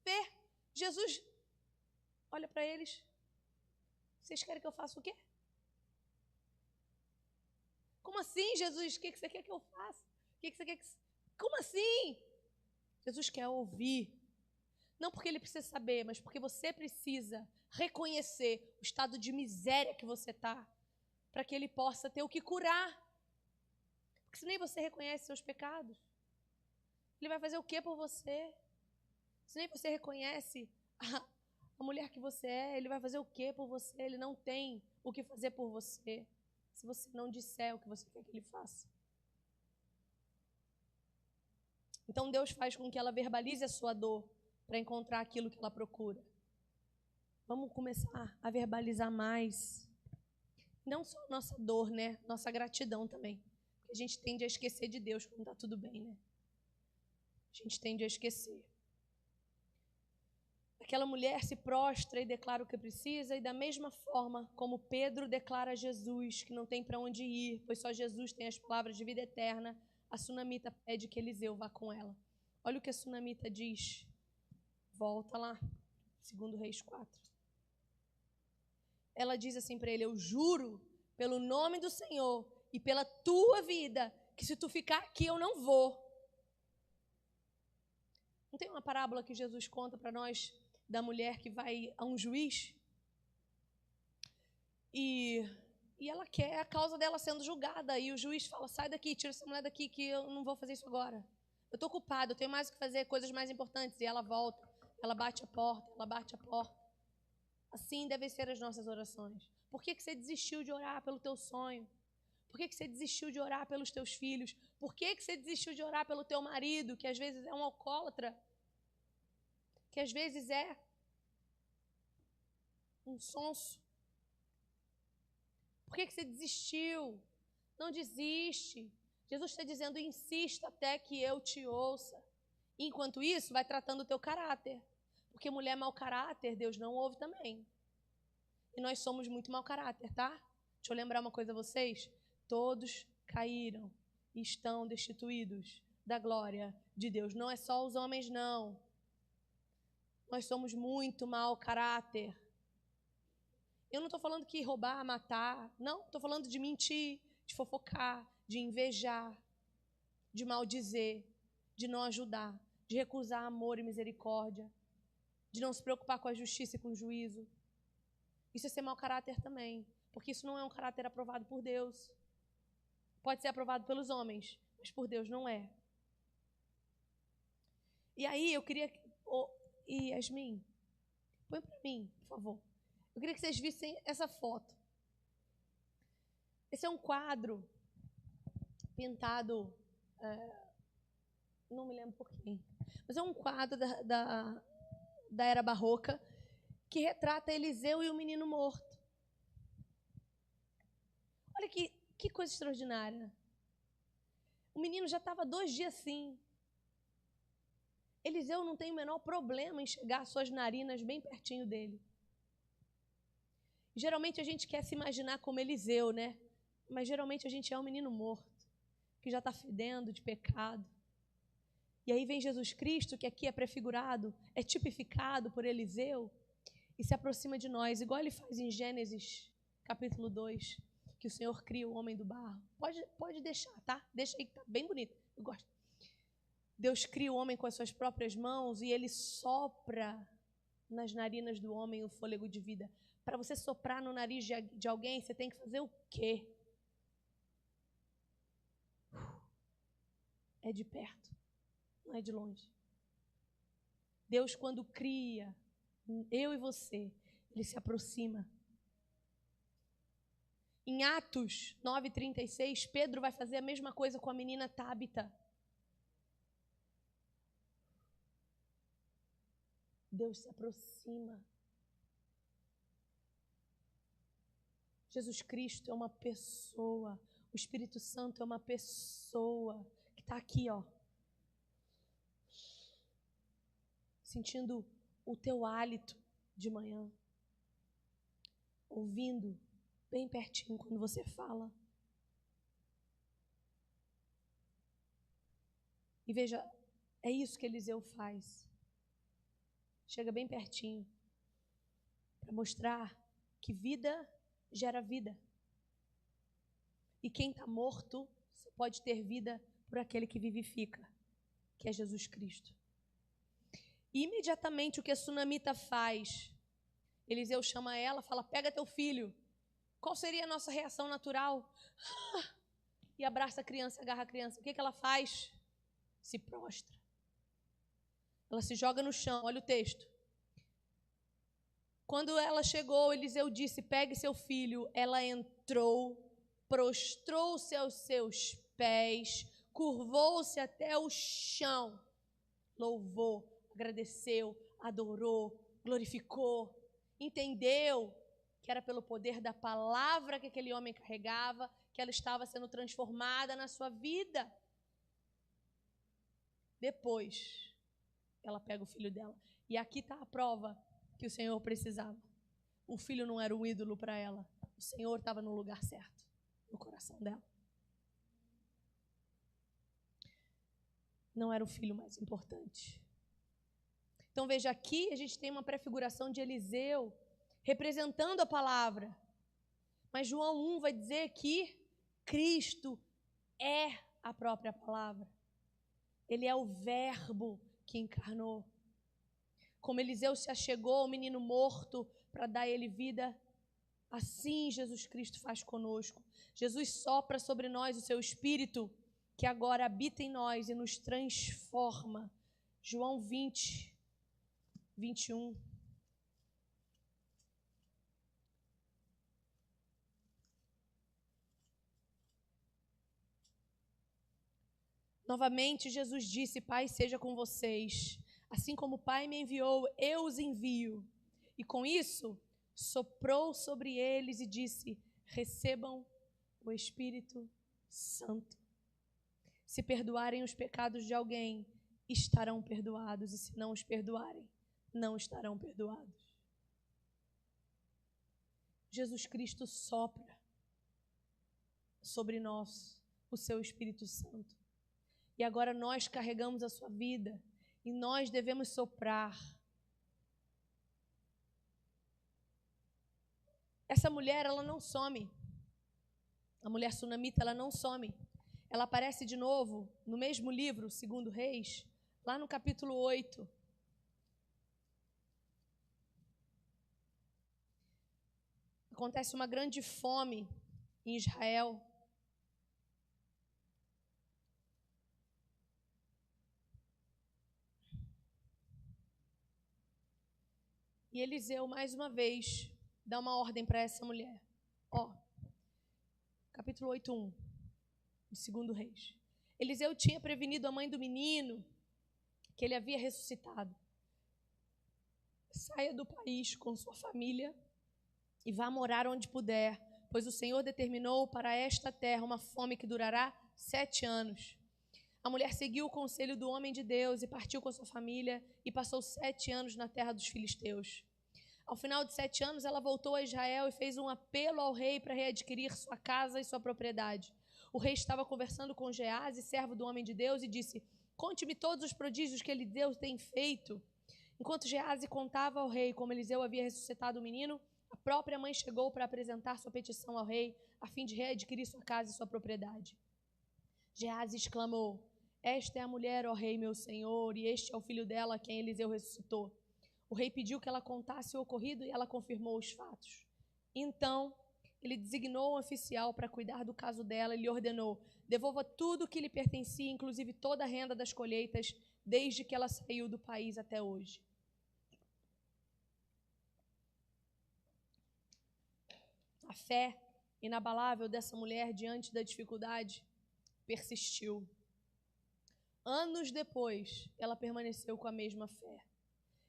Ver. Jesus olha para eles. Vocês querem que eu faça o quê? Como assim, Jesus? O que você quer que eu faça? Como assim? Jesus quer ouvir. Não porque ele precisa saber, mas porque você precisa reconhecer o estado de miséria que você está, para que ele possa ter o que curar. Porque se nem você reconhece seus pecados, ele vai fazer o que por você? Se nem você reconhece a mulher que você é, ele vai fazer o que por você? Ele não tem o que fazer por você, se você não disser o que você quer que ele faça. Então Deus faz com que ela verbalize a sua dor, para encontrar aquilo que ela procura. Vamos começar a verbalizar mais. Não só a nossa dor, né? Nossa gratidão também. Porque a gente tende a esquecer de Deus quando está tudo bem, né? A gente tende a esquecer. Aquela mulher se prostra e declara o que precisa, e da mesma forma como Pedro declara a Jesus que não tem para onde ir, pois só Jesus tem as palavras de vida eterna, a sunamita pede que Eliseu vá com ela. Olha o que a sunamita diz. Volta lá, 2 Reis 4. Ela diz assim para ele, eu juro pelo nome do Senhor e pela tua vida, que se tu ficar aqui eu não vou. Não tem uma parábola que Jesus conta para nós, da mulher que vai a um juiz? E ela quer a causa dela sendo julgada, e o juiz fala, sai daqui, tira essa mulher daqui, que eu não vou fazer isso agora. Eu estou ocupado, eu tenho mais o que fazer, coisas mais importantes. E ela volta. Ela bate a porta. Assim devem ser as nossas orações. Por que você desistiu de orar pelo teu sonho? Por que você desistiu de orar pelos teus filhos? Por que você desistiu de orar pelo teu marido, que às vezes é um alcoólatra? que às vezes é um sonso. Por que você desistiu? Não desiste. Jesus está dizendo, insista até que eu te ouça. Enquanto isso, vai tratando o teu caráter. Porque mulher mau caráter, Deus não ouve também. E nós somos muito mau caráter, tá? Deixa eu lembrar uma coisa a vocês. Todos caíram e estão destituídos da glória de Deus. Não é só os homens, não. Nós somos muito mau caráter. Eu não estou falando que roubar, matar. Não, estou falando de mentir, de fofocar, de invejar, de maldizer, de não ajudar, de recusar amor e misericórdia, de não se preocupar com a justiça e com o juízo. Isso é ser mau caráter também, porque isso não é um caráter aprovado por Deus. Pode ser aprovado pelos homens, mas por Deus não é. E aí eu queria... E Yasmin, põe para mim, por favor. Eu queria que vocês vissem essa foto. Esse é um quadro pintado, não me lembro por quem, mas é um quadro da era barroca que retrata Eliseu e o menino morto. Olha que coisa extraordinária. O menino já estava 2 dias assim. Eliseu não tem o menor problema em chegar suas narinas bem pertinho dele. Geralmente a gente quer se imaginar como Eliseu, né? Mas geralmente a gente é um menino morto, que já está fedendo de pecado. E aí vem Jesus Cristo, que aqui é prefigurado, é tipificado por Eliseu, e se aproxima de nós, igual ele faz em Gênesis, capítulo 2, que o Senhor cria o homem do barro. Pode deixar, tá? Deixa aí que tá bem bonito, eu gosto. Deus cria o homem com as suas próprias mãos e ele sopra nas narinas do homem o fôlego de vida. Para você soprar no nariz de alguém, você tem que fazer o quê? É de perto, não é de longe. Deus, quando cria eu e você, ele se aproxima. Em Atos 9:36, Pedro vai fazer a mesma coisa com a menina Tábita. Deus se aproxima. Jesus Cristo é uma pessoa. O Espírito Santo é uma pessoa que está aqui, ó. Sentindo o teu hálito de manhã. Ouvindo bem pertinho quando você fala. E veja, é isso que Eliseu faz. Chega bem pertinho para mostrar que vida gera vida. E quem está morto só pode ter vida por aquele que vivifica, que é Jesus Cristo. E imediatamente o que a sunamita faz? Eliseu chama ela, fala, pega teu filho. Qual seria a nossa reação natural? E abraça a criança, agarra a criança. O que ela faz? Se prostra. Ela se joga no chão, olha o texto. Quando ela chegou, Eliseu disse, pegue seu filho. Ela entrou, prostrou-se aos seus pés, curvou-se até o chão, louvou, agradeceu, adorou, glorificou, entendeu que era pelo poder da palavra que aquele homem carregava, que ela estava sendo transformada na sua vida. Depois, ela pega o filho dela. E aqui está a prova que o Senhor precisava. O filho não era um ídolo para ela. O Senhor estava no lugar certo, no coração dela. Não era o filho mais importante. Então veja, aqui a gente tem uma prefiguração de Eliseu representando a palavra. Mas João 1 vai dizer que Cristo é a própria palavra. Ele é o verbo que encarnou. Como Eliseu se achegou ao menino morto para dar a ele vida, assim Jesus Cristo faz conosco. Jesus sopra sobre nós o seu Espírito, que agora habita em nós e nos transforma. João 20, 21. Novamente, Jesus disse, Pai, seja com vocês. Assim como o Pai me enviou, eu os envio. E com isso, soprou sobre eles e disse: recebam o Espírito Santo. Se perdoarem os pecados de alguém, estarão perdoados, e se não os perdoarem, não estarão perdoados. Jesus Cristo sopra sobre nós o seu Espírito Santo. E agora nós carregamos a sua vida e nós devemos soprar. Essa mulher, ela não some. A mulher sunamita, ela não some. Ela aparece de novo no mesmo livro, 2 Reis, lá no capítulo 8. Acontece uma grande fome em Israel. E Eliseu, mais uma vez, dá uma ordem para essa mulher. Capítulo 8:1 de 2 Reis. Eliseu tinha prevenido a mãe do menino que ele havia ressuscitado. Saia do país com sua família e vá morar onde puder, pois o Senhor determinou para esta terra uma fome que durará 7 anos. A mulher seguiu o conselho do homem de Deus e partiu com sua família e passou 7 anos na terra dos filisteus. Ao final de 7 anos, ela voltou a Israel e fez um apelo ao rei para readquirir sua casa e sua propriedade. O rei estava conversando com Geazi, servo do homem de Deus, e disse: conte-me todos os prodígios que Eliseu tem feito. Enquanto Geazi contava ao rei como Eliseu havia ressuscitado o menino, a própria mãe chegou para apresentar sua petição ao rei, a fim de readquirir sua casa e sua propriedade. Geazi exclamou: esta é a mulher, ó rei, meu senhor, e este é o filho dela, a quem Eliseu ressuscitou. O rei pediu que ela contasse o ocorrido e ela confirmou os fatos. Então, ele designou um oficial para cuidar do caso dela e lhe ordenou: devolva tudo o que lhe pertencia, inclusive toda a renda das colheitas, desde que ela saiu do país até hoje. A fé inabalável dessa mulher diante da dificuldade persistiu. Anos depois, ela permaneceu com a mesma fé.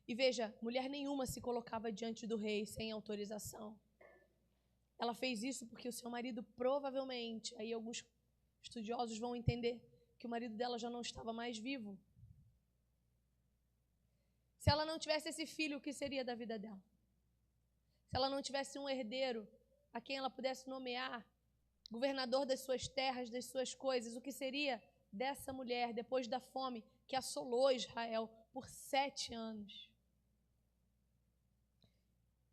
E veja, mulher nenhuma se colocava diante do rei sem autorização. Ela fez isso porque o seu marido provavelmente, aí alguns estudiosos vão entender que o marido dela já não estava mais vivo. Se ela não tivesse esse filho, o que seria da vida dela? Se ela não tivesse um herdeiro a quem ela pudesse nomear governador das suas terras, das suas coisas, o que seria dessa mulher depois da fome que assolou Israel por 7 anos?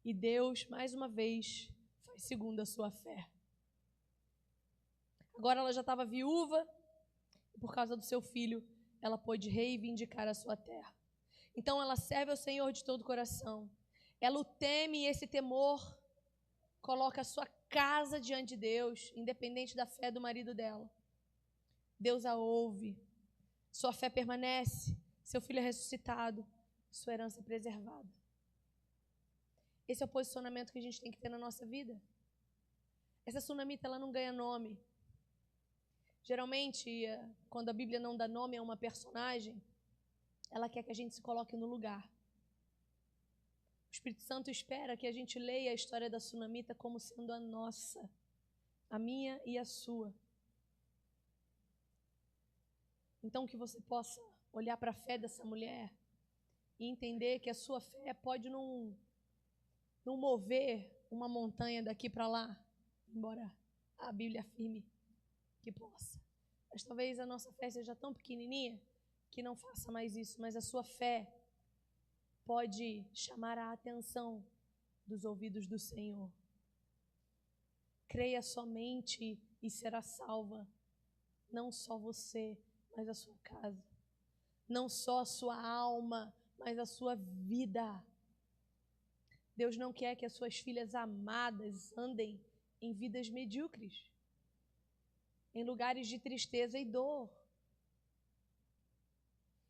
E Deus, mais uma vez, faz segundo a sua fé. Agora ela já estava viúva, e por causa do seu filho, ela pôde reivindicar a sua terra. Então ela serve ao Senhor de todo o coração. Ela o teme, e esse temor coloca a sua casa diante de Deus, independente da fé do marido dela. Deus a ouve, sua fé permanece, seu filho é ressuscitado, sua herança é preservada. Esse é o posicionamento que a gente tem que ter na nossa vida. Essa sunamita, ela não ganha nome. Geralmente, quando a Bíblia não dá nome a uma personagem, ela quer que a gente se coloque no lugar. O Espírito Santo espera que a gente leia a história da sunamita como sendo a nossa, a minha e a sua. Então, que você possa olhar para a fé dessa mulher e entender que a sua fé pode não mover uma montanha daqui para lá, embora a Bíblia afirme que possa. Mas talvez a nossa fé seja tão pequenininha que não faça mais isso, mas a sua fé pode chamar a atenção dos ouvidos do Senhor. Creia somente e será salva, não só você, mas a sua casa. Não só a sua alma, mas a sua vida. Deus não quer que as suas filhas amadas andem em vidas medíocres, em lugares de tristeza e dor.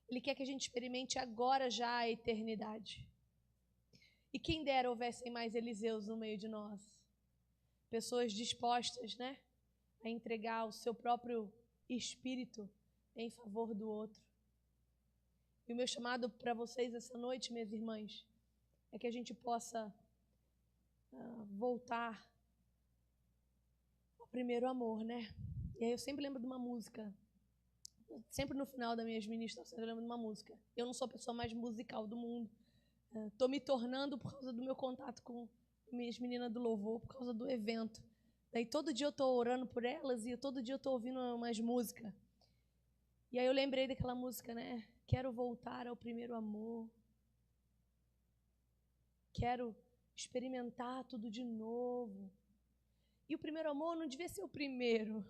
Ele quer que a gente experimente agora já a eternidade. E quem dera houvessem mais Eliseus no meio de nós. Pessoas dispostas, a entregar o seu próprio espírito em favor do outro. E o meu chamado para vocês essa noite, minhas irmãs, é que a gente possa voltar ao primeiro amor, né? E aí eu sempre lembro de uma música. Sempre no final das minhas ministrações eu lembro de uma música. Eu não sou a pessoa mais musical do mundo. Estou me tornando por causa do meu contato com minhas meninas do louvor, por causa do evento. Daí todo dia eu estou orando por elas e todo dia eu estou ouvindo umas músicas. E aí eu lembrei daquela música, né? Quero voltar ao primeiro amor. Quero experimentar tudo de novo. E o primeiro amor não devia ser o primeiro.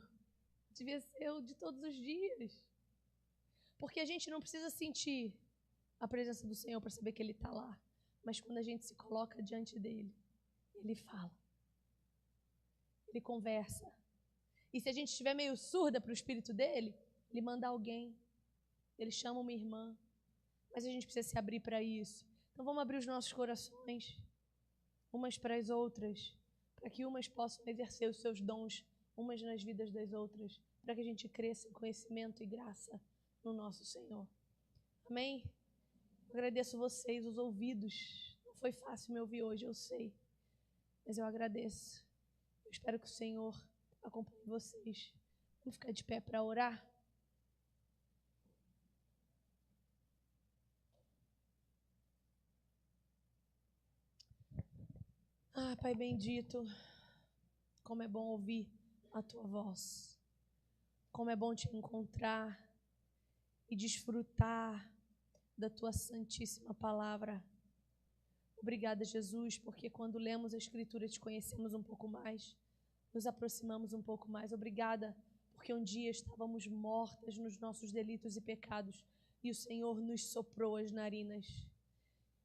Devia ser o de todos os dias. Porque a gente não precisa sentir a presença do Senhor para saber que Ele está lá. Mas quando a gente se coloca diante dEle, Ele fala. Ele conversa. E se a gente estiver meio surda para o Espírito dEle, Ele manda alguém. Ele chama uma irmã. Mas a gente precisa se abrir para isso. Então vamos abrir os nossos corações, umas para as outras, para que umas possam exercer os seus dons, umas nas vidas das outras, para que a gente cresça em conhecimento e graça no nosso Senhor. Amém? Eu agradeço vocês, os ouvidos. Não foi fácil me ouvir hoje, eu sei. Mas eu agradeço. Eu espero que o Senhor acompanhe vocês. Vamos ficar de pé para orar? Pai bendito, como é bom ouvir a Tua voz. Como é bom Te encontrar e desfrutar da Tua santíssima palavra. Obrigada, Jesus, porque quando lemos a Escritura Te conhecemos um pouco mais, nos aproximamos um pouco mais. Obrigada, porque um dia estávamos mortas nos nossos delitos e pecados e o Senhor nos soprou as narinas.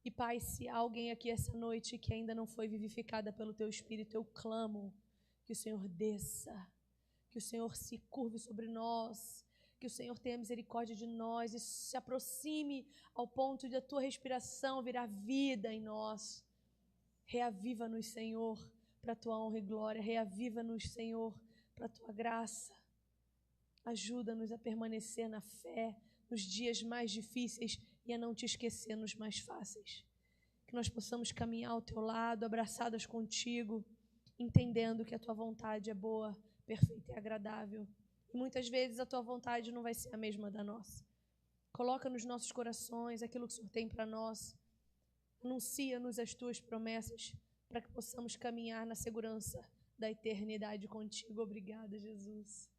E Pai, se há alguém aqui essa noite que ainda não foi vivificada pelo Teu Espírito, eu clamo que o Senhor desça, que o Senhor se curve sobre nós, que o Senhor tenha misericórdia de nós e se aproxime ao ponto de a Tua respiração virar vida em nós. Reaviva-nos, Senhor, para a Tua honra e glória. Reaviva-nos, Senhor, para a Tua graça. Ajuda-nos a permanecer na fé nos dias mais difíceis e a não Te esquecer nos mais fáceis. Que nós possamos caminhar ao Teu lado, abraçadas contigo, entendendo que a Tua vontade é boa, perfeita e agradável. E muitas vezes a Tua vontade não vai ser a mesma da nossa. Coloca nos nossos corações aquilo que o Senhor tem para nós. Anuncia-nos as Tuas promessas para que possamos caminhar na segurança da eternidade contigo. Obrigada, Jesus.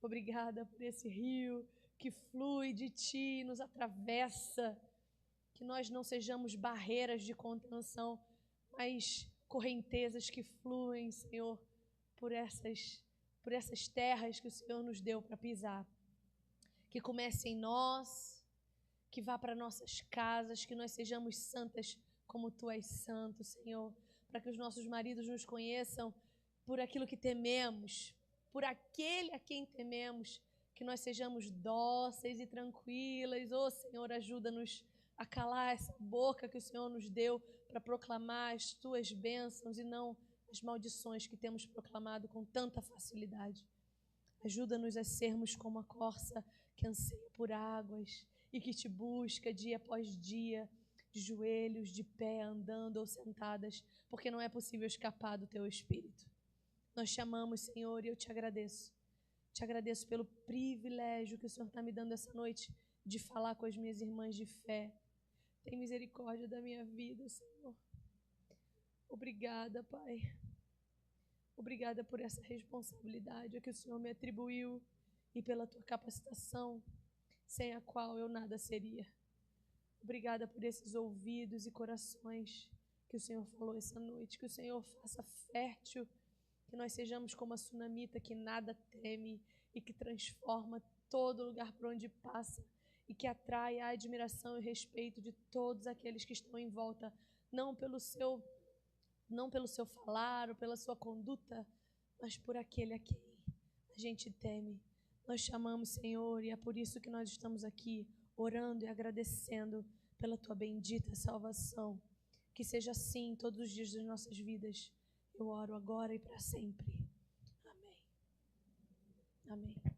Obrigada por esse rio que flui de Ti, nos atravessa. Que nós não sejamos barreiras de contenção, mas correntezas que fluem, Senhor, por essas terras que o Senhor nos deu para pisar. Que comece em nós, que vá para nossas casas, que nós sejamos santas como Tu és santo, Senhor, para que os nossos maridos nos conheçam por aquilo que tememos, por aquele a quem tememos, que nós sejamos dóceis e tranquilas. Senhor, ajuda-nos a calar essa boca que o Senhor nos deu para proclamar as Tuas bênçãos e não as maldições que temos proclamado com tanta facilidade. Ajuda-nos a sermos como a corça que anseia por águas e que Te busca dia após dia, de joelhos, de pé, andando ou sentadas, porque não é possível escapar do Teu Espírito. Nós Te amamos, Senhor, e eu Te agradeço. Te agradeço pelo privilégio que o Senhor está me dando essa noite de falar com as minhas irmãs de fé. Tem misericórdia da minha vida, Senhor. Obrigada, Pai. Obrigada por essa responsabilidade que o Senhor me atribuiu e pela Tua capacitação, sem a qual eu nada seria. Obrigada por esses ouvidos e corações que o Senhor falou essa noite. Que o Senhor faça fértil, que nós sejamos como a sunamita que nada teme e que transforma todo lugar por onde passa e que atrai a admiração e respeito de todos aqueles que estão em volta, não pelo seu falar ou pela sua conduta, mas por aquele a quem a gente teme. Nós chamamos, Senhor, e é por isso que nós estamos aqui orando e agradecendo pela Tua bendita salvação. Que seja assim todos os dias das nossas vidas. Eu oro agora e para sempre. Amém. Amém.